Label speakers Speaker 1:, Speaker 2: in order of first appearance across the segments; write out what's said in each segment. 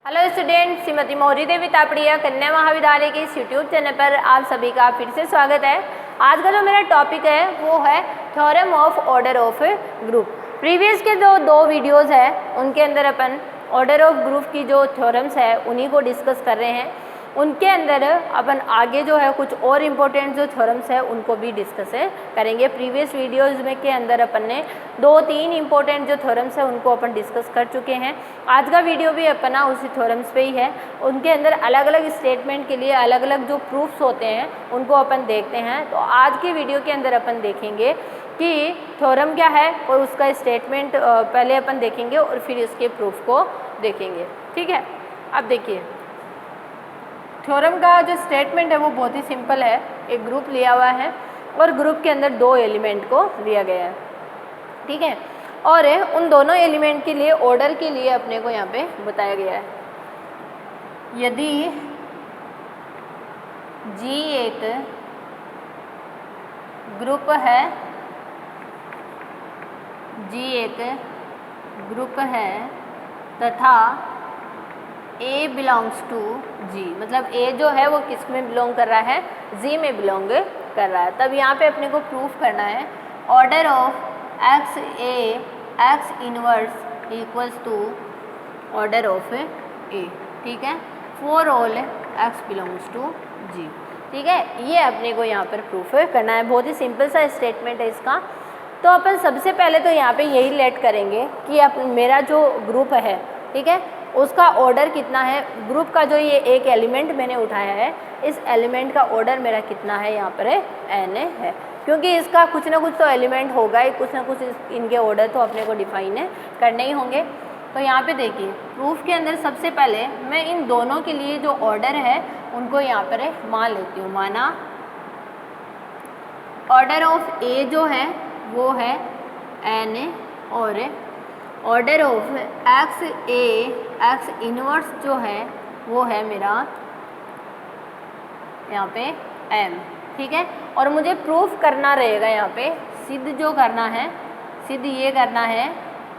Speaker 1: Hello student, Shrimati मौरी देवी तापड़िया कन्या महाविद्यालय के इस यूट्यूब चैनल पर आप सभी का फिर से स्वागत है। आज का जो मेरा टॉपिक है वो है theorem of order of group. Previous के जो दो वीडियोस है उनके अंदर अपन ऑर्डर ऑफ ग्रुप की जो थ्योरम्स है उन्हीं को डिस्कस कर रहे हैं। उनके अंदर अपन आगे जो है कुछ और इम्पोर्टेंट जो थ्योरम्स है उनको भी डिस्कस करेंगे। प्रीवियस वीडियोज़ में के अंदर अपन ने 2-3 इम्पोर्टेंट जो थ्योरम्स है उनको अपन डिस्कस कर चुके हैं। आज का वीडियो भी अपना उसी थ्योरम्स पे ही है। उनके अंदर अलग अलग स्टेटमेंट के लिए अलग अलग जो प्रूफ्स होते हैं उनको अपन देखते हैं। तो आज की वीडियो के अंदर अपन देखेंगे कि थ्योरम क्या है और उसका स्टेटमेंट पहले अपन देखेंगे और फिर इसके प्रूफ को देखेंगे। ठीक है, अब देखिए थ्योरम का जो स्टेटमेंट है वो बहुत ही सिंपल है। एक ग्रुप लिया हुआ है और ग्रुप के अंदर 2 एलिमेंट को लिया गया है। ठीक है, और उन दोनों एलिमेंट के लिए ऑर्डर के लिए अपने को यहाँ पे बताया गया है। यदि G एक ग्रुप है, G एक ग्रुप है तथा A बिलोंग्स टू G, मतलब A जो है वो किस में बिलोंग कर रहा है, G में बिलोंग कर रहा है, तब यहाँ पे अपने को प्रूफ करना है order of X A X inverse equals to order of A. ठीक है, for all X belongs to G। ठीक है, ये अपने को यहाँ पर प्रूफ करना है। बहुत ही सिंपल सा स्टेटमेंट है इसका। तो अपन सबसे पहले तो यहाँ पे यही लेट करेंगे कि मेरा जो ग्रुप है, ठीक है, उसका ऑर्डर कितना है। ग्रुप का जो ये एक एलिमेंट मैंने उठाया है, इस एलिमेंट का ऑर्डर मेरा कितना है, यहाँ पर n है, क्योंकि इसका कुछ ना कुछ तो एलिमेंट होगा ही, कुछ ना कुछ इनके ऑर्डर तो अपने को डिफाइन करने ही होंगे। तो यहाँ पे देखिए प्रूफ के अंदर सबसे पहले मैं इन दोनों के लिए जो ऑर्डर है उनको यहाँ पर मान लेती हूँ। माना ऑर्डर ऑफ A जो है वो है n और order of X A X inverse जो है वो है मेरा यहाँ पे m। ठीक है, और मुझे प्रूफ करना रहेगा यहाँ पे, सिद्ध जो करना है, सिद्ध ये करना है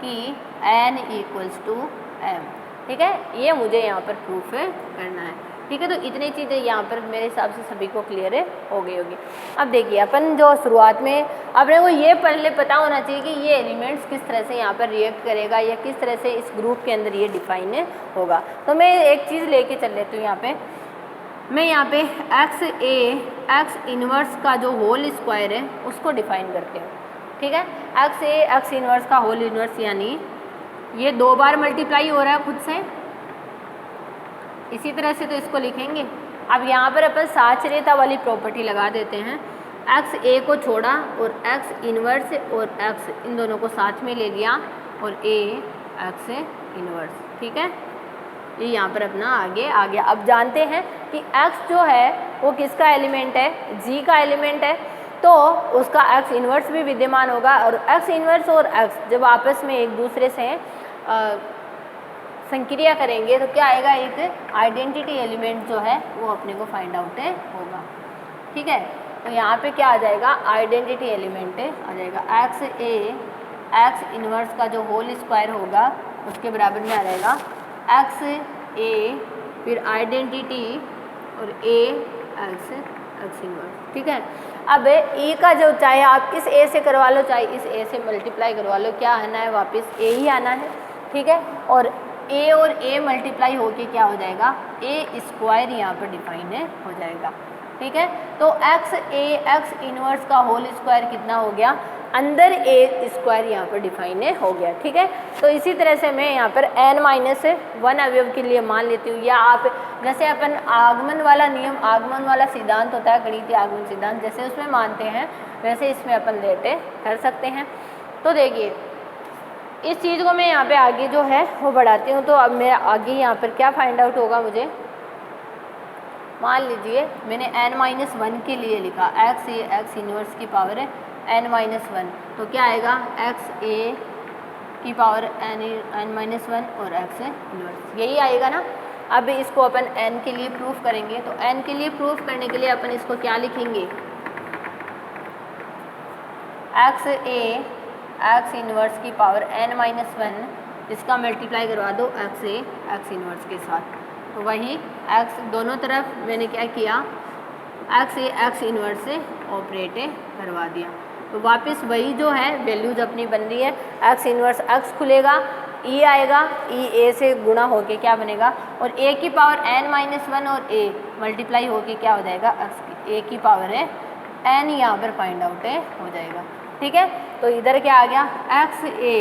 Speaker 1: कि n इक्वल्स टू m। ठीक है, ये मुझे यहाँ पर प्रूफ करना है। ठीक है, तो इतनी चीज़ें यहाँ पर मेरे हिसाब से सभी को क्लियर हो गई होगी। अब देखिए अपन जो शुरुआत में अपने को ये पहले पता होना चाहिए कि ये एलिमेंट्स किस तरह से यहाँ पर रिएक्ट करेगा या किस तरह से इस ग्रुप के अंदर ये डिफाइन होगा। तो मैं एक चीज़ लेके चल लेती हूँ। यहाँ पे मैं यहाँ पे एक्स ए एक्स इनवर्स का जो होल स्क्वायर है उसको डिफाइन करते हैं। ठीक है, एक्स ए एक्स इनवर्स का होल इनवर्स यानी ये 2 बार मल्टीप्लाई हो रहा है खुद से, इसी तरह से तो इसको लिखेंगे। अब यहाँ पर अपन साचरेता वाली प्रॉपर्टी लगा देते हैं। एक्स ए को छोड़ा और एक्स इनवर्स और एक्स इन दोनों को साथ में ले लिया और ए एक्स इनवर्स। ठीक है, ये यहाँ पर अपना आगे आ गया। अब जानते हैं कि x जो है वो किसका एलिमेंट है, G का एलिमेंट है, तो उसका x इन्वर्स भी विद्यमान होगा। और x इन्वर्स और x जब आपस में एक दूसरे से संक्रिया करेंगे तो क्या आएगा, एक आइडेंटिटी एलिमेंट जो है वो अपने को फाइंड आउट होगा। ठीक है, तो यहाँ पे क्या आ जाएगा, आइडेंटिटी एलिमेंट आ जाएगा। एक्स ए एक्स इनवर्स का जो होल स्क्वायर होगा उसके बराबर में आ जाएगा एक्स ए फिर आइडेंटिटी और ए एक्स एक्स इनवर्स। ठीक है, अब ए का जो चाहे आप इस ए से करवा लो चाहे इस ए से मल्टीप्लाई करवा लो, क्या आना है, वापस ए ही आना है। ठीक है, और ए और ए मल्टीप्लाई होके क्या हो जाएगा, ए स्क्वायर यहाँ पर डिफाइन हो जाएगा। ठीक है, तो एक्स ए एक्स इनवर्स का होल स्क्वायर कितना हो गया, अंदर ए स्क्वायर यहाँ पर डिफाइन हो गया। ठीक है, तो इसी तरह से मैं यहाँ पर n-1 अवयव के लिए मान लेती हूँ। या आप जैसे अपन आगमन वाला नियम, आगमन वाला सिद्धांत होता है, गणितीय आगमन सिद्धांत, जैसे उसमें मानते हैं वैसे इसमें अपन लेटे कर सकते हैं। तो देखिए इस चीज़ को मैं यहाँ पे आगे जो है वो बढ़ाती हूँ। तो अब मेरा आगे यहाँ पर क्या फाइंड आउट होगा, मुझे मान लीजिए मैंने n-1 के लिए लिखा एक्स ए एक्स इनवर्स की पावर है n-1, तो क्या आएगा, एक्स ए की पावर n-1 और एक्स इनवर्स, यही आएगा ना। अब इसको अपन n के लिए प्रूफ करेंगे, तो n के लिए प्रूफ करने के लिए अपन इसको क्या लिखेंगे, एक्स ए एक्स इनवर्स की पावर n-1 इसका मल्टीप्लाई करवा दो एक्स ए एक्स इनवर्स के साथ, तो वही एक्स दोनों तरफ मैंने क्या किया, एक्स ए एक्स इनवर्स से ऑपरेट करवा दिया। तो वापस वही जो है वैल्यूज अपनी बन रही है, एक्स इनवर्स एक्स खुलेगा, ई आएगा, ई ए से गुणा होके क्या बनेगा, और ए की पावर n-1 और ए मल्टीप्लाई होके क्या हो जाएगा, ए की पावर है n यहाँ पर फाइंड आउट हो जाएगा। ठीक है, तो इधर क्या आ गया, एक्स ए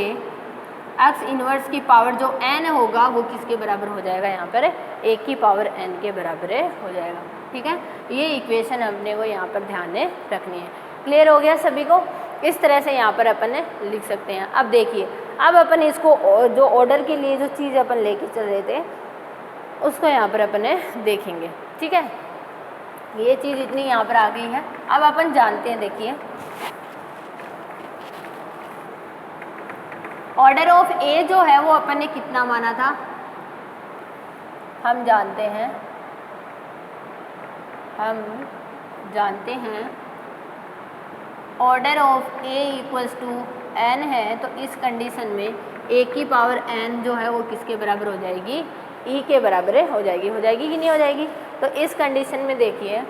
Speaker 1: एक्स इनवर्स की पावर जो n होगा वो किसके बराबर हो जाएगा, यहाँ पर ए की पावर n के बराबर हो जाएगा। ठीक है, ये इक्वेशन अपने को यहाँ पर ध्यान में रखनी है। क्लियर हो गया सभी को? इस तरह से यहाँ पर अपन लिख सकते हैं। अब देखिए, अब अपन इसको जो ऑर्डर के लिए जो चीज़ अपन लेके चल रहे थे उसको यहाँ पर अपन देखेंगे। ठीक है, ये चीज़ इतनी यहाँ पर आ गई है। अब अपन जानते हैं, देखिए ऑर्डर ऑफ ए जो है वो अपन ने कितना माना था, हम जानते हैं order of a equals to n है, तो इस कंडीशन में ए की पावर n जो है वो किसके बराबर हो जाएगी, e के बराबर हो जाएगी कि नहीं हो जाएगी। तो इस कंडीशन में देखिए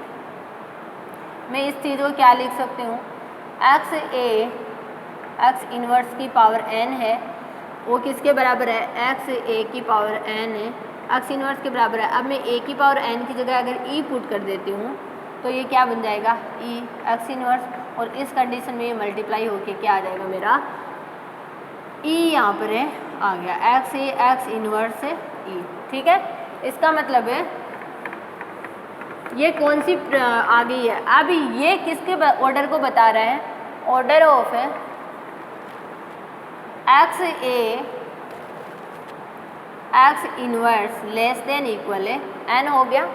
Speaker 1: मैं इस चीज़ को क्या लिख सकती हूँ, एक्स ए एक्स इनवर्स की पावर n है वो किसके बराबर है, एक्स ए की पावर n है, एक्स इनवर्स के बराबर है। अब मैं ए की पावर n की जगह अगर e पुट कर देती हूँ तो ये क्या बन जाएगा, e एक्स इनवर्स, और इस कंडीशन में ये मल्टीप्लाई होके क्या आ जाएगा मेरा, e यहाँ पर है आ गया, एक्स ए एक्स इनवर्स है e। ठीक है, इसका मतलब है ये कौन सी आ गई है, अब ये किसके ऑर्डर को बता रहा है, ऑर्डर ऑफ है X A X inverse less than equal है n हो गया,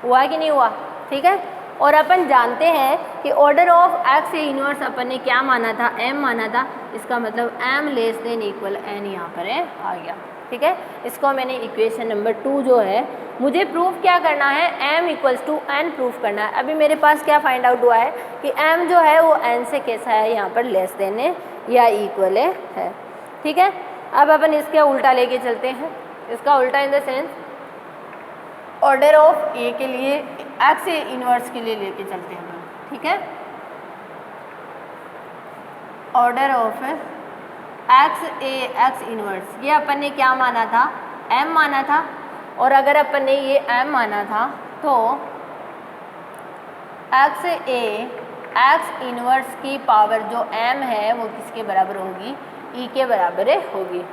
Speaker 1: हुआ कि नहीं हुआ। ठीक है, और अपन जानते हैं कि order of X A inverse अपन ने क्या माना था, m माना था, इसका मतलब m less than equal n यहाँ पर है आ गया। ठीक है, इसको मैंने इक्वेशन नंबर 2 जो है मुझे प्रूफ क्या करना है, m equals to n proof करना है। अभी मेरे पास क्या फाइंड आउट हुआ है कि m जो है वो n से कैसा है, यहाँ पर लेस देन है या इक्वल है। ठीक है, अब अपन इसके उल्टा लेके चलते हैं, इसका उल्टा in the sense order of A के लिए एक्स ए इनवर्स के लिए लेके चलते हैं अपन। ठीक है, order of X A X inverse, ये अपन ने क्या माना था, m माना था, और अगर अपन ने ये m माना था तो एक्स ए एक्स इनवर्स की पावर जो m है वो किसके बराबर होगी, e के बराबर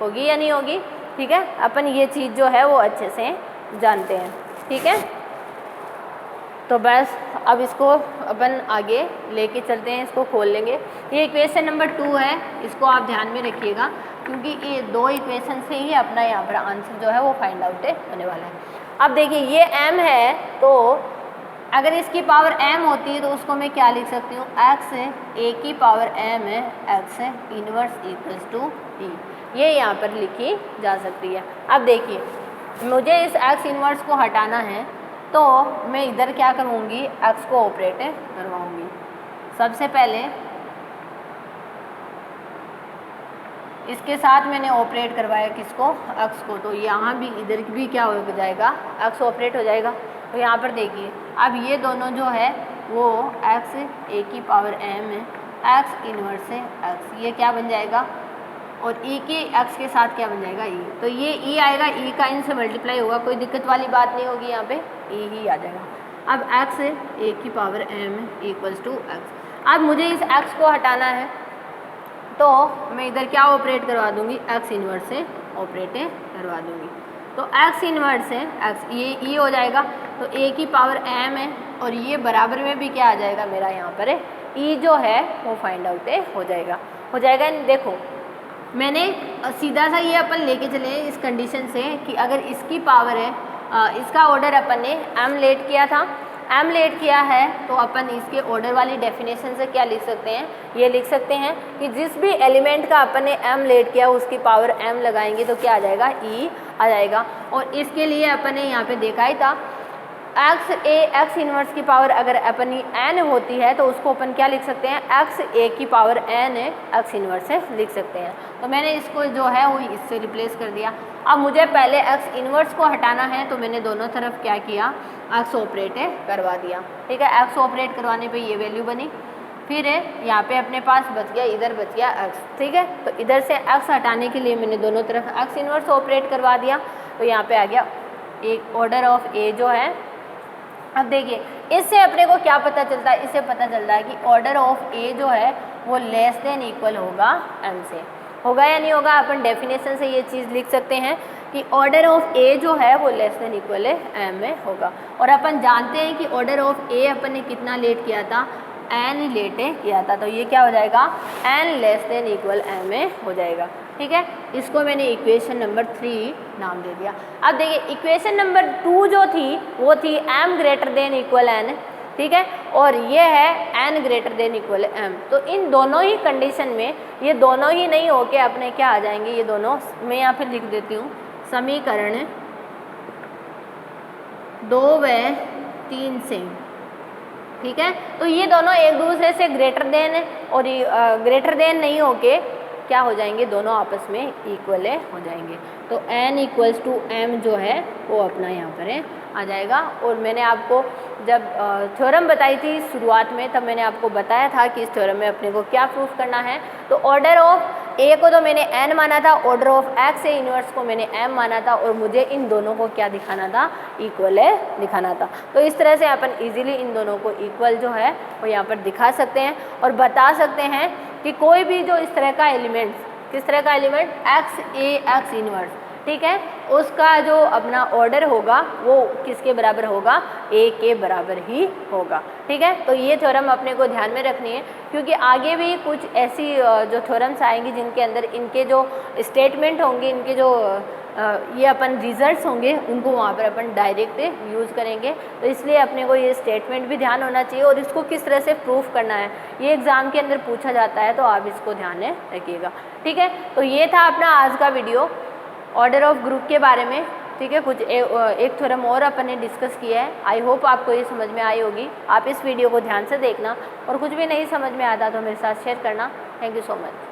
Speaker 1: होगी या नहीं होगी। ठीक है, अपन ये चीज़ जो है वो अच्छे से जानते हैं। ठीक है, तो बस अब इसको अपन आगे लेके चलते हैं, इसको खोल लेंगे। ये इक्वेशन नंबर 2 है, इसको आप ध्यान में रखिएगा क्योंकि ये 2 इक्वेशन से ही अपना यहाँ पर आंसर जो है वो फाइंड आउट होने वाला है। अब देखिए ये m है, तो अगर इसकी पावर m होती है तो उसको मैं क्या लिख सकती हूँ, एक्स ए की पावर m है x inverse equals to e, ये यहाँ पर लिखी जा सकती है। अब देखिए मुझे इस एक्स इनवर्स को हटाना है तो मैं इधर क्या करूँगी, एक्स को ऑपरेट करवाऊँगी। सबसे पहले इसके साथ मैंने ऑपरेट करवाया किसको, एक्स को, तो यहाँ भी इधर भी क्या हो जाएगा, एक्स ऑपरेट हो जाएगा। तो यहाँ पर देखिए अब ये दोनों जो है वो एक्स ए की पावर m है एक्स इनवर्स है एक्स, ये क्या बन जाएगा, और e के x के साथ क्या बन जाएगा e, तो ये e आएगा, e का इन से मल्टीप्लाई होगा, कोई दिक्कत वाली बात नहीं होगी, यहाँ पे e ही आ जाएगा। अब x है a की power m equals to x। अब मुझे इस x को हटाना है तो मैं इधर क्या ऑपरेट करवा दूँगी, x इनवर्स से ऑपरेट करवा दूँगी। तो x इनवर्स है x, ये e हो जाएगा, तो a की पावर m है, और ये बराबर में भी क्या आ जाएगा मेरा यहाँ पर e जो है वो फाइंड आउट हो जाएगा। देखो मैंने सीधा सा ये अपन लेके चले इस कंडीशन से कि अगर इसकी पावर है, इसका ऑर्डर अपन ने m लेट किया था, m लेट किया है, तो अपन इसके ऑर्डर वाली डेफिनेशन से क्या लिख सकते हैं, ये लिख सकते हैं कि जिस भी एलिमेंट का अपन ने m लेट किया उसकी पावर m लगाएंगे तो क्या आ जाएगा, e आ जाएगा। और इसके लिए अपन ने यहाँ पे देखा ही था एक्स ए एक्स इन्वर्स की पावर अगर अपनी एन होती है तो उसको अपन क्या लिख सकते हैं, एक्स ए की पावर एन एक्स इन्वर्स से लिख सकते हैं। तो मैंने इसको जो है वो इससे रिप्लेस कर दिया। अब मुझे पहले एक्स इन्वर्स को हटाना है तो मैंने दोनों तरफ क्या किया, एक्स ऑपरेट करवा दिया। ठीक है, एक्स ऑपरेट करवाने पे ये वैल्यू बनी, फिर यहाँ पे अपने पास बच गया, इधर बच गया एक्स। ठीक है, तो इधर से एक्स हटाने के लिए मैंने दोनों तरफ एक्स इन्वर्स ऑपरेट करवा दिया, तो यहाँ पे आ गया एक ऑर्डर ऑफ ए जो है। अब देखिए इससे अपने को क्या पता चलता है, इससे पता चलता है कि ऑर्डर ऑफ ए जो है वो लेस देन इक्वल होगा एम से। होगा या नहीं होगा, अपन डेफिनेशन से ये चीज़ लिख सकते हैं कि ऑर्डर ऑफ ए जो है वो लेस देन इक्वल एम में होगा। और अपन जानते हैं कि ऑर्डर ऑफ ए अपन ने कितना लेट किया था, एन लेट किया था, तो ये क्या हो जाएगा, n less than equal m में हो जाएगा। ठीक है, इसको मैंने इक्वेशन नंबर 3 नाम दे दिया। अब देखिए इक्वेशन नंबर 2 जो थी वो थी m greater than equal n. ठीक है, और ये है n greater than equal m. तो इन दोनों ही कंडीशन में ये दोनों ही नहीं होके अपने क्या आ जाएंगे, ये दोनों मैं यहाँ पे लिख देती हूँ, समीकरण 2 व 3 से। ठीक है, तो ये दोनों एक दूसरे से ग्रेटर देन और ग्रेटर देन नहीं होके क्या हो जाएंगे, दोनों आपस में इक्वल हो जाएंगे। तो n इक्वल्स टू m जो है वो अपना यहाँ पर आ जाएगा। और मैंने आपको जब थ्योरम बताई थी शुरुआत में, तब मैंने आपको बताया था कि इस थ्योरम में अपने को क्या प्रूफ करना है। तो ऑर्डर ऑफ ए को तो मैंने n माना था, order of X A inverse को मैंने m माना था, और मुझे इन दोनों को क्या दिखाना था, इक्वल दिखाना था। तो इस तरह से अपन इजीली इन दोनों को इक्वल जो है वो यहाँ पर दिखा सकते हैं और बता सकते हैं कि कोई भी जो इस तरह का एलिमेंट, किस तरह का element, x A x inverse, ठीक है, उसका जो अपना ऑर्डर होगा वो किसके बराबर होगा, ए के बराबर ही होगा। ठीक है, तो ये थ्योरम अपने को ध्यान में रखनी है, क्योंकि आगे भी कुछ ऐसी जो थ्योरम्स आएंगी जिनके अंदर इनके जो स्टेटमेंट होंगे, इनके जो ये अपन रिजल्ट्स होंगे, उनको वहाँ पर अपन डायरेक्ट यूज़ करेंगे। तो इसलिए अपने को ये स्टेटमेंट भी ध्यान होना चाहिए और इसको किस तरह से प्रूफ करना है ये एग्ज़ाम के अंदर पूछा जाता है, तो आप इसको ध्यान में रखिएगा। ठीक है, तो ये था अपना आज का वीडियो ऑर्डर ऑफ ग्रुप के बारे में। ठीक है, कुछ एक थ्योरम और अपन ने डिस्कस किया है। आई होप आपको ये समझ में आई होगी। आप इस वीडियो को ध्यान से देखना और कुछ भी नहीं समझ में आता तो मेरे साथ शेयर करना। Thank you so much.